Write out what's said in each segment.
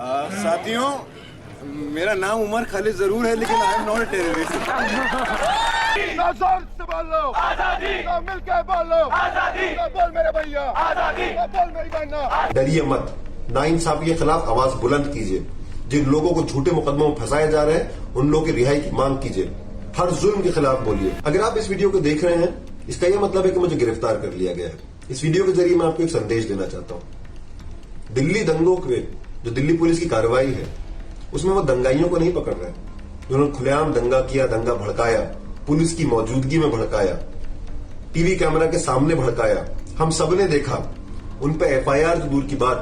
साथियों, मेरा नाम उमर खालिद जरूर है, लेकिन I am not a terrorist. आजादी, मिलकर बोलो आजादी, बोल मेरे भैया आजादी, बोल मेरी बहना। डरिए मत, नाइंसाफी के खिलाफ आवाज बुलंद कीजिए। जिन लोगों को झूठे मुकदमों में फंसाए जा रहे हैं, उन लोगों की रिहाई की मांग कीजिए। हर जुल्म के खिलाफ बोलिए। अगर आप इस वीडियो को देख रहे हैं, इसका यह मतलब है कि मुझे गिरफ्तार कर लिया गया है। इस वीडियो के जरिए मैं आपको एक संदेश देना चाहता हूं। दिल्ली दंगों के जो दिल्ली पुलिस की कार्रवाई है, उसमें वो दंगाइयों को नहीं पकड़ रहे, जिन्होंने खुलेआम दंगा किया, दंगा भड़काया, पुलिस की मौजूदगी में भड़काया, टीवी कैमरा के सामने भड़काया। हम सबने देखा। उन पर एफआईआर तो दूर की बात,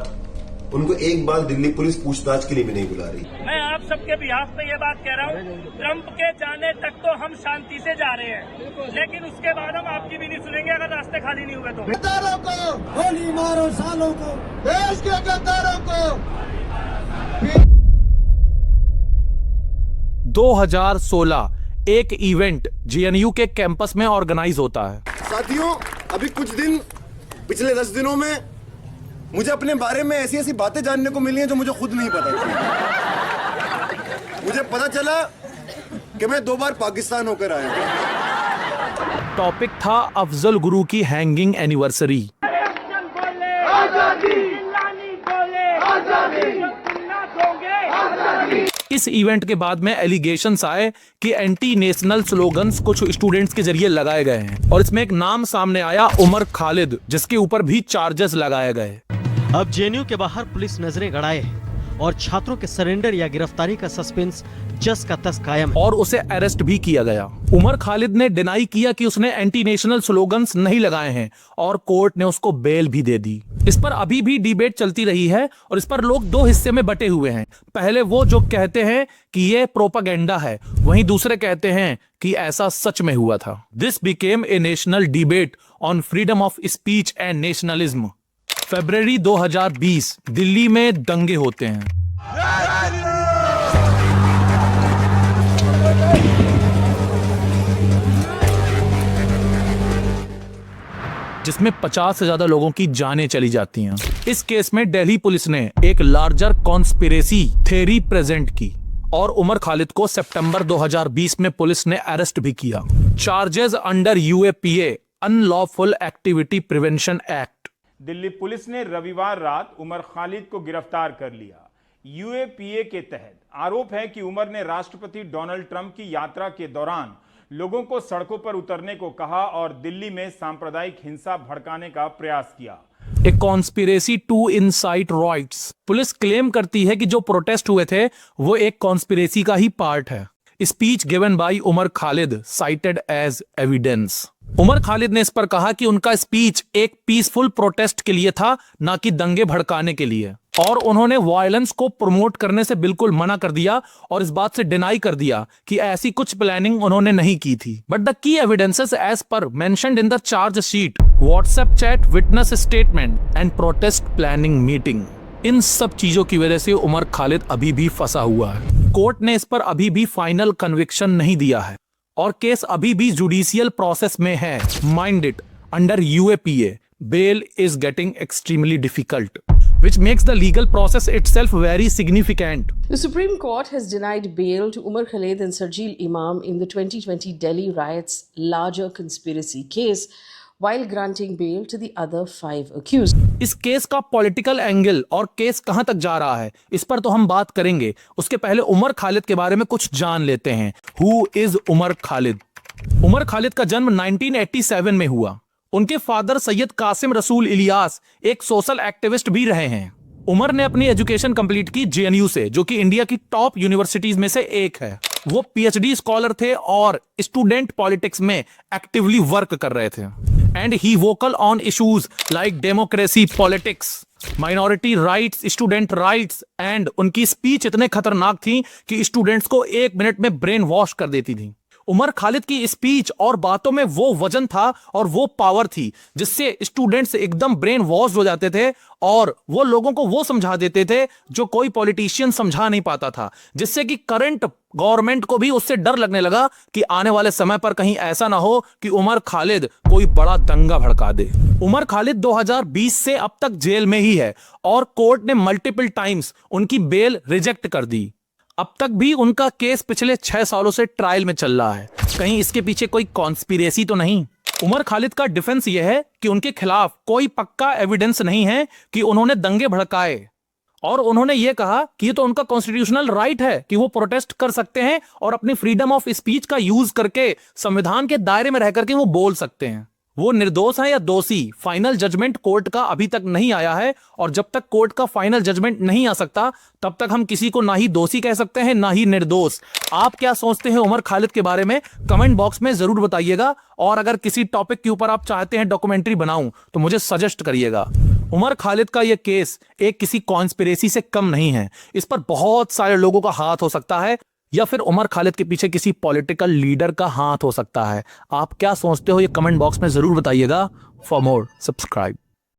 उनको एक बार दिल्ली पुलिस पूछताछ के लिए भी नहीं बुला रही। मैं आप सबके बिहाफ पे ये बात कह रहा हूँ, ट्रंप के जाने तक तो हम शांति से जा रहे हैं, लेकिन उसके बाद हम आपकी भी नहीं सुनेंगे अगर रास्ते खाली नहीं हुए तो। गद्दारों को गोली मारो, सालों को, देश के गद्दारों को। 2016 एक इवेंट जेएनयू के कैंपस में ऑर्गेनाइज होता है। साथियों, अभी कुछ दिन, पिछले 10 दिनों में मुझे अपने बारे में ऐसी ऐसी बातें जानने को मिली हैं जो मुझे खुद नहीं पता थी। मुझे पता चला कि मैं 2 बार पाकिस्तान होकर आया हूं। टॉपिक था अफजल गुरु की हैंगिंग एनिवर्सरी। इस इवेंट के बाद में एलिगेशंस आए कि एंटी नेशनल स्लोगन्स कुछ स्टूडेंट्स के जरिए लगाए गए हैं, और इसमें एक नाम सामने आया, उमर खालिद, जिसके ऊपर भी चार्जेस लगाए गए। अब जेएनयू के बाहर पुलिस नजरें गड़ाए और छात्रों के सरेंडर या गिरफ्तारी का सस्पेंस जस का तस कायम, और उसे अरेस्ट भी किया गया। उमर खालिद ने डिनाई किया कि उसने एंटी नेशनल स्लोगन्स नहीं लगाए हैं, और कोर्ट ने उसको बेल भी दे दी। इस पर अभी भी डिबेट चलती रही है, और इस पर लोग 2 हिस्से में बटे हुए हैं। पहले वो जो कहते हैं कि ये प्रोपागेंडा है, वहीं दूसरे कहते हैं कि ऐसा सच में हुआ था। This became a national debate on freedom of speech and nationalism. फरवरी 2020 दिल्ली में दंगे होते हैं। जिसमें 50 से ज्यादा लोगों की जानें चली जाती हैं। इस केस में दिल्ली पुलिस ने एक लार्जर कॉन्स्पिरेसी थ्योरी प्रेजेंट की, और उमर खालिद को सितंबर 2020 में पुलिस ने अरेस्ट भी किया। Charges under UAPA, unlawful activity prevention act. Delhi police ने रविवार रात उमर खालिद को गिरफ्तार कर लिया। यूएपीए के तहत आरोप है कि उमर ने राष्ट्रपति डोनाल्ड ट्रंप की यात्रा के दौरान लोगों को सड़कों पर उतरने को कहा और दिल्ली में सांप्रदायिक हिंसा भड़काने का प्रयास किया। A conspiracy to incite riots. Police claim करती है कि जो प्रोटेस्ट हुए थे वो एक कॉन्स्पिरेसी का ही पार्ट है। Speech given by Umar Khalid cited as evidence. Umar Khalid ने इस पर कहा कि उनका स्पीच एक पीसफुल प्रोटेस्ट के लिए था, ना कि दंगे भड़काने के लिए, और उन्होंने वायलेंस को प्रमोट करने से बिल्कुल मना कर दिया, और इस बात से डिनाई कर दिया कि ऐसी कुछ प्लानिंग उन्होंने नहीं की थी। But the key evidences as per mentioned in the charge sheet, WhatsApp chat, witness statement and protest planning meeting, इन सब चीजों की वजह से उमर खालिद अभी भी फंसा हुआ है। कोर्ट ने इस पर अभी भी फाइनल कन्विक्शन नहीं दिया है, और केस अभी भी जुडिशियल प्रोसेस में है। Mind it, under UAPA bail is getting extremely difficult, which makes the legal process itself very significant. The Supreme Court has denied bail to Umar Khalid and Sarjeel Imam in the 2020 Delhi riots larger conspiracy case, while granting bail to the other 5 accused. इस case का political angle और case कहां तक जा रहा है, इस पर तो हम बात करेंगे। उसके पहले उमर खालिद के बारे में कुछ जान लेते हैं। Who is Umar Khalid? उमर खालिद का जन्म 1987 में हुआ। उनके फादर सैयद कासिम रसूल इलियास एक सोशल एक्टिविस्ट भी रहे हैं। उमर ने अपनी एजुकेशन कंप्लीट की जेएनयू से, जो कि इंडिया की टॉप यूनिवर्सिटीज में से एक है। वो पीएचडी स्कॉलर थे और स्टूडेंट पॉलिटिक्स में एक्टिवली वर्क कर रहे थे। And he vocal on issues like democracy, politics, minority rights, student rights, and उनकी स्पीच इतने खतरनाक थी कि स्टूडेंट्स को 1 मिनट में ब्रेन वॉश कर देती थी। उमर खालिद की स्पीच और बातों में वो वजन था और वो पावर थी जिससे स्टूडेंट्स एकदम ब्रेन वॉश हो जाते थे और वो लोगों को वो समझा देते थे जो कोई पॉलिटिशियन समझा नहीं पाता था, जिससे कि करंट गवर्नमेंट को भी उससे डर लगने लगा कि आने वाले समय पर कहीं ऐसा ना हो कि उमर खालिद कोई बड़ा दंगा भड़का दे। उमर खालिद 2020 से अब तक जेल में ही है और कोर्ट ने मल्टीपल टाइम्स उनकी बेल रिजेक्ट कर दी। अब तक भी उनका केस पिछले 6 सालों से ट्रायल में चल रहा है। कहीं इसके पीछे कोई कॉन्स्पिरेसी तो नहीं? उमर खालिद का डिफेंस यह है कि उनके खिलाफ कोई पक्का एविडेंस नहीं है कि उन्होंने दंगे भड़काए और उन्होंने यह कहा कि ये तो उनका कॉन्स्टिट्यूशनल राइट है कि वो प्रोटेस्ट कर सकते हैं और अपनी फ्रीडम ऑफ स्पीच का यूज करके संविधान के दायरे में रह करके वो बोल सकते हैं। वो निर्दोष है या दोषी, फाइनल जजमेंट कोर्ट का अभी तक नहीं आया है और जब तक कोर्ट का फाइनल जजमेंट नहीं आ सकता तब तक हम किसी को ना ही दोषी कह सकते हैं ना ही निर्दोष। आप क्या सोचते हैं उमर खालिद के बारे में? कमेंट बॉक्स में जरूर बताइएगा और अगर किसी टॉपिक के ऊपर आप चाहते हैं डॉक्यूमेंट्री बनाऊं तो मुझे सजेस्ट करिएगा। उमर खालिद का यह केस एक किसी कॉन्स्पिरेसी से कम नहीं है। इस पर बहुत सारे लोगों का हाथ हो सकता है या फिर उमर खालिद के पीछे किसी पॉलिटिकल लीडर का हाथ हो सकता है। आप क्या सोचते हो ये कमेंट बॉक्स में जरूर बताइएगा। For more subscribe.